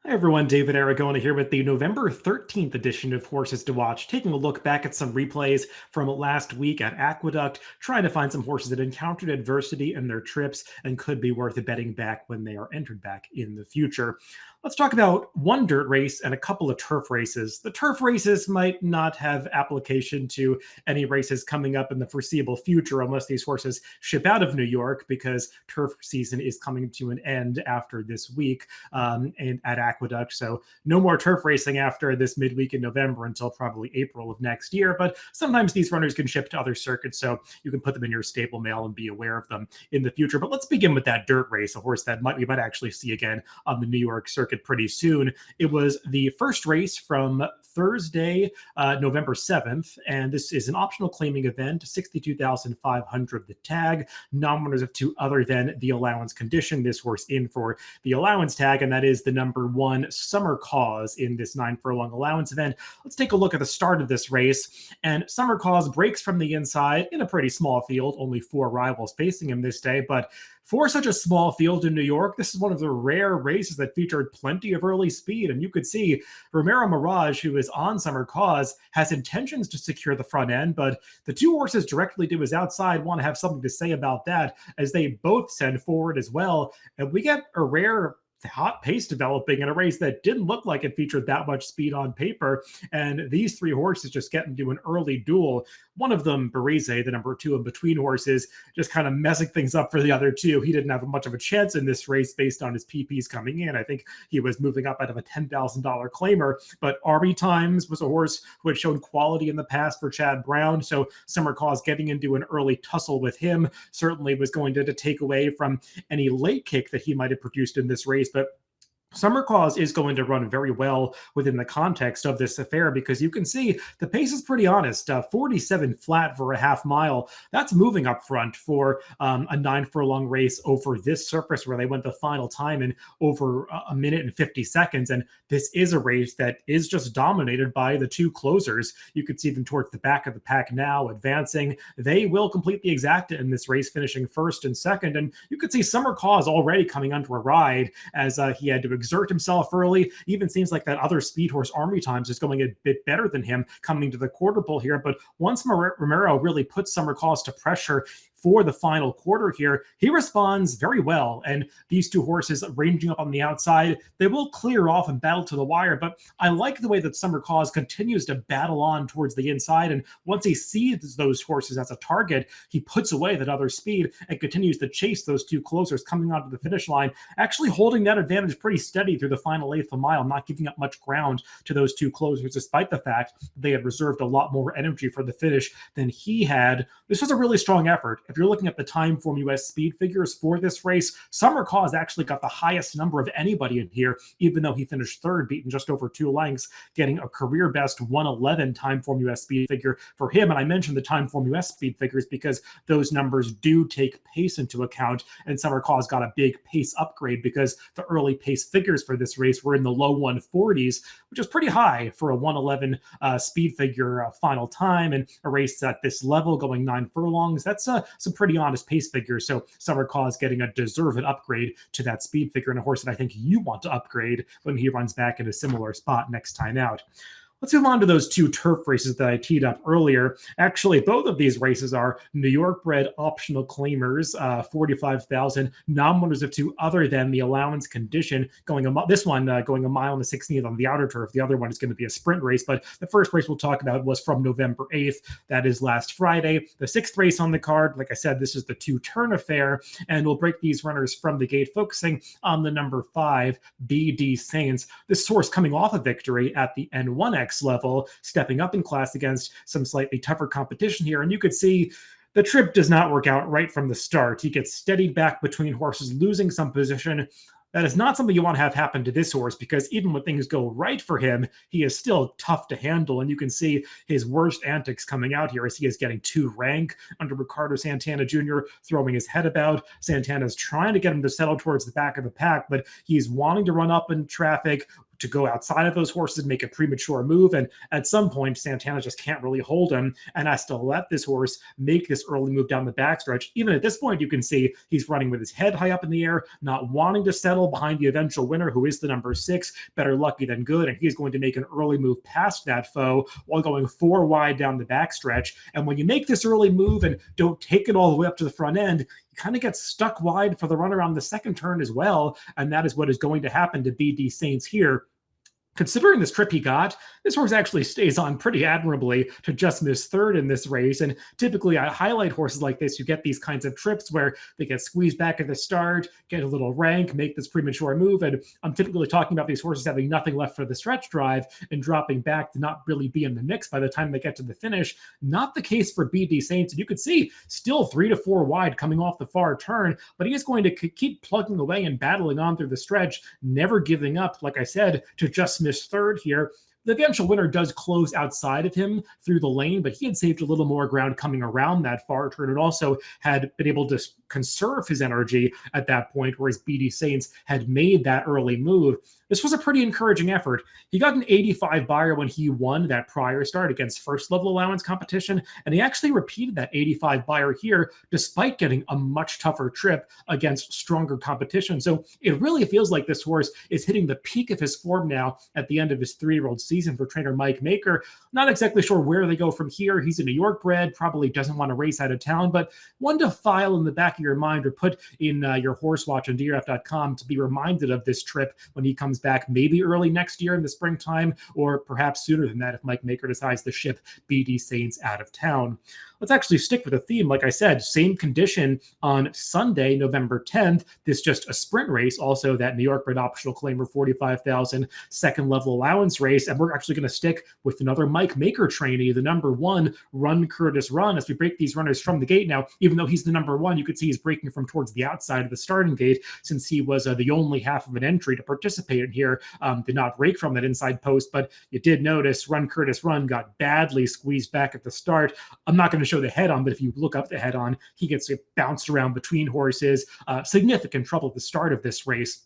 Hi everyone, David Aragona here with the November 13th edition of Horses to Watch, taking a look back at some replays from last week at Aqueduct, trying to find some horses that encountered adversity in their trips and could be worth betting back when they are entered back in the future. Let's talk about one dirt race and a couple of turf races. The turf races might not have application to any races coming up in the foreseeable future unless these horses ship out of New York because turf season is coming to an end after this week and at Aqueduct. So no more turf racing after this midweek in November until probably April of next year. But sometimes these runners can ship to other circuits, so you can put them in your stable mail and be aware of them in the future. But let's begin with that dirt race, a horse that we might actually see again on the New York circuit pretty soon. It was the first race from Thursday, November 7th, and this is an optional claiming event, 62,500 the tag, non-winners of two other than the allowance condition. This horse in for the allowance tag, and that is the number one Summer Cause in this 9 furlong allowance event. Let's take a look at the start of this race, and Summer Cause breaks from the inside in a pretty small field, only 4 rivals facing him this day, but for such a small field in New York, this is one of the rare races that featured plenty of early speed. And you could see Romero Mirage, who is on Summer Cause, has intentions to secure the front end, but the two horses directly to his outside want to have something to say about that as they both send forward as well. And we get a rare hot pace developing in a race that didn't look like it featured that much speed on paper. And these three horses just get into an early duel. One of them, Barize, the number 2 in between horses, just kind of messing things up for the other two. He didn't have much of a chance in this race based on his PPs coming in. I think he was moving up out of a $10,000 claimer. But Arby Times was a horse who had shown quality in the past for Chad Brown. So Summer Cause getting into an early tussle with him certainly was going to take away from any late kick that he might have produced in this race. But Summer Cause is going to run very well within the context of this affair because you can see the pace is pretty honest. 47 flat for a half mile. That's moving up front for a 9 furlong race over this surface where they went the final time in over a minute and 50 seconds. And this is a race that is just dominated by the two closers. You could see them towards the back of the pack now advancing. They will complete the exacta in this race, finishing first and second. And you could see Summer Cause already coming under a ride as he had to exert himself early. Even seems like that other speed horse Army Times is going a bit better than him coming to the quarter pole here. But once Romero really puts Summer Cause to pressure for the final quarter here, he responds very well. And these two horses ranging up on the outside, they will clear off and battle to the wire. But I like the way that Summer Cause continues to battle on towards the inside. And once he sees those horses as a target, he puts away that other speed and continues to chase those two closers coming onto the finish line, actually holding that advantage pretty steady through the final eighth of a mile, not giving up much ground to those two closers, despite the fact they had reserved a lot more energy for the finish than he had. This was a really strong effort. If you're looking at the time form US speed figures for this race, Summer Cause actually got the highest number of anybody in here, even though he finished third, beaten just over 2 lengths, getting a career best 111 time form US speed figure for him. And I mentioned the time form US speed figures because those numbers do take pace into account, and Summer Cause got a big pace upgrade because the early pace figures for this race were in the low 140s, which is pretty high for a 111 speed figure final time. And a race at this level going 9 furlongs, that's some pretty honest pace figures. So Summer Cause getting a deserved upgrade to that speed figure, and a horse that I think you want to upgrade when he runs back in a similar spot next time out. Let's move on to those two turf races that I teed up earlier. Actually, both of these races are New York bred optional claimers, 45,000 non-winners of two other than the allowance condition. This one going a mile and a 16th on the outer turf. The other one is going to be a sprint race, but the first race we'll talk about was from November 8th. That is last Friday. The 6th race on the card, like I said, this is the 2-turn affair, and we'll break these runners from the gate, focusing on the number 5, BD Saints. This horse coming off a victory at the N1X level, stepping up in class against some slightly tougher competition here. And you could see the trip does not work out right from the start. He gets steadied back between horses, losing some position. That is not something you want to have happen to this horse, because even when things go right for him, he is still tough to handle. And you can see his worst antics coming out here as he is getting 2 rank under Ricardo Santana Jr., throwing his head about. Santana's trying to get him to settle towards the back of the pack, but he's wanting to run up in traffic, to go outside of those horses, make a premature move. And at some point, Santana just can't really hold him and has to let this horse make this early move down the backstretch. Even at this point, you can see he's running with his head high up in the air, not wanting to settle behind the eventual winner, who is the number 6, Better Lucky Than Good. And he's going to make an early move past that foe while going 4 wide down the backstretch. And when you make this early move and don't take it all the way up to the front end, you kind of get stuck wide for the run around the second turn as well. And that is what is going to happen to BD Saints here. Considering this trip he got, this horse actually stays on pretty admirably to just miss third in this race. And typically I highlight horses like this. You get these kinds of trips where they get squeezed back at the start, get a little rank, make this premature move. And I'm typically talking about these horses having nothing left for the stretch drive and dropping back to not really be in the mix by the time they get to the finish. Not the case for BD Saints. And you could see still 3 to 4 wide coming off the far turn, but he is going to keep plugging away and battling on through the stretch, never giving up, like I said, to just miss third here. The eventual winner does close outside of him through the lane, but he had saved a little more ground coming around that far turn and also had been able to conserve his energy at that point, whereas BD Saints had made that early move. This was a pretty encouraging effort. He got an 85 buyer when he won that prior start against first level allowance competition, and he actually repeated that 85 buyer here despite getting a much tougher trip against stronger competition. So it really feels like this horse is hitting the peak of his form now at the end of his 3-year-old season for trainer Mike Maker. Not exactly sure where they go from here. He's a New York bred, probably doesn't want to race out of town, but one to file in the back of your mind or put in your horse watch on DRF.com to be reminded of this trip when he comes back maybe early next year in the springtime, or perhaps sooner than that if Mike Maker decides to ship BD Saints out of town. Let's actually stick with the theme. Like I said, same condition on Sunday, November 10th. This just a sprint race, also that New York bred optional claimer 45,000 second level allowance race. And we're actually going to stick with another Mike Maker trainee, the number 1, Run Curtis Run, as we break these runners from the gate. Now, even though he's the number 1, you could see he's breaking from towards the outside of the starting gate since he was the only half of an entry to participate in here. Did not break from that inside post, but you did notice Run Curtis Run got badly squeezed back at the start. I'm not going to show the head on, but if you look up the head on, he gets bounced around between horses. Significant trouble at the start of this race.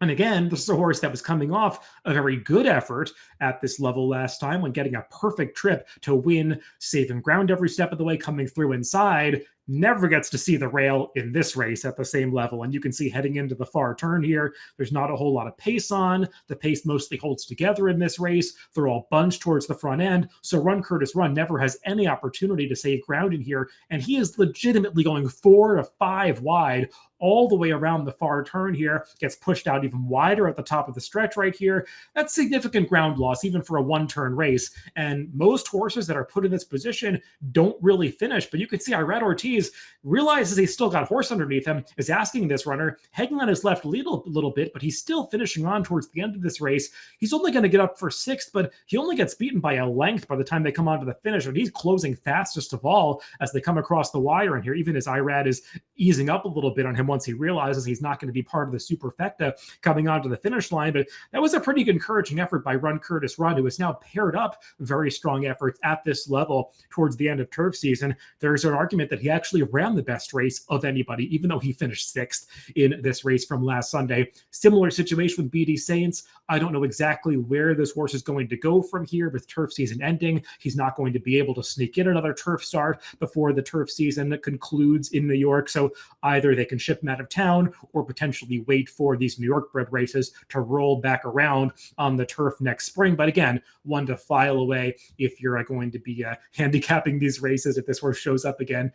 And again, this is a horse that was coming off a very good effort at this level last time when getting a perfect trip to win, saving ground every step of the way, coming through inside. Never gets to see the rail in this race at the same level. And you can see heading into the far turn here, there's not a whole lot of pace on. The pace mostly holds together in this race. They're all bunched towards the front end. So Run Curtis Run never has any opportunity to save ground in here. And he is legitimately going 4 to 5 wide all the way around the far turn here, gets pushed out even wider at the top of the stretch right here. That's significant ground loss, even for a one-turn race. And most horses that are put in this position don't really finish. But you can see Irad Ortiz realizes he's still got horse underneath him, is asking this runner, hanging on his left lead a little bit, but he's still finishing on towards the end of this race. He's only going to get up for 6th, but he only gets beaten by a length by the time they come onto the finish. And he's closing fastest of all as they come across the wire in here, even as Irad is easing up a little bit on him once he realizes he's not going to be part of the superfecta coming onto the finish line. But that was a pretty encouraging effort by Run Curtis Run, who has now paired up very strong efforts at this level towards the end of turf season. There's an argument that he actually ran the best race of anybody, even though he finished 6th in this race from last Sunday. Similar situation with BD Saints. I don't know exactly where this horse is going to go from here with turf season ending. He's not going to be able to sneak in another turf start before the turf season concludes in New York. So either they can ship him out of town or potentially wait for these New York bred races to roll back around on the turf next spring. But again, one to file away if you're going to be handicapping these races if this horse shows up again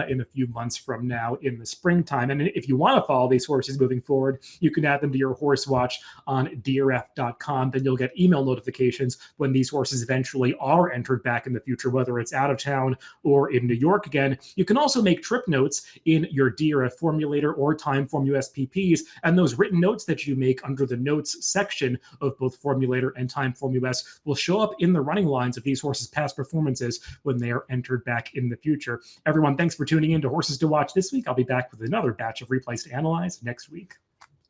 in a few months from now in the springtime. And if you want to follow these horses moving forward, you can add them to your horse watch on DRF.com. Then you'll get email notifications when these horses eventually are entered back in the future, whether it's out of town or in New York again. You can also make trip notes in your DRF formulator or Timeform USPPs, and those written notes that you make under the notes section of both Formulator and Timeform US will show up in the running lines of these horses' past performances when they are entered back in the future. Everyone, thanks for tuning in to Horses to Watch this week. I'll be back with another batch of replays to analyze next week.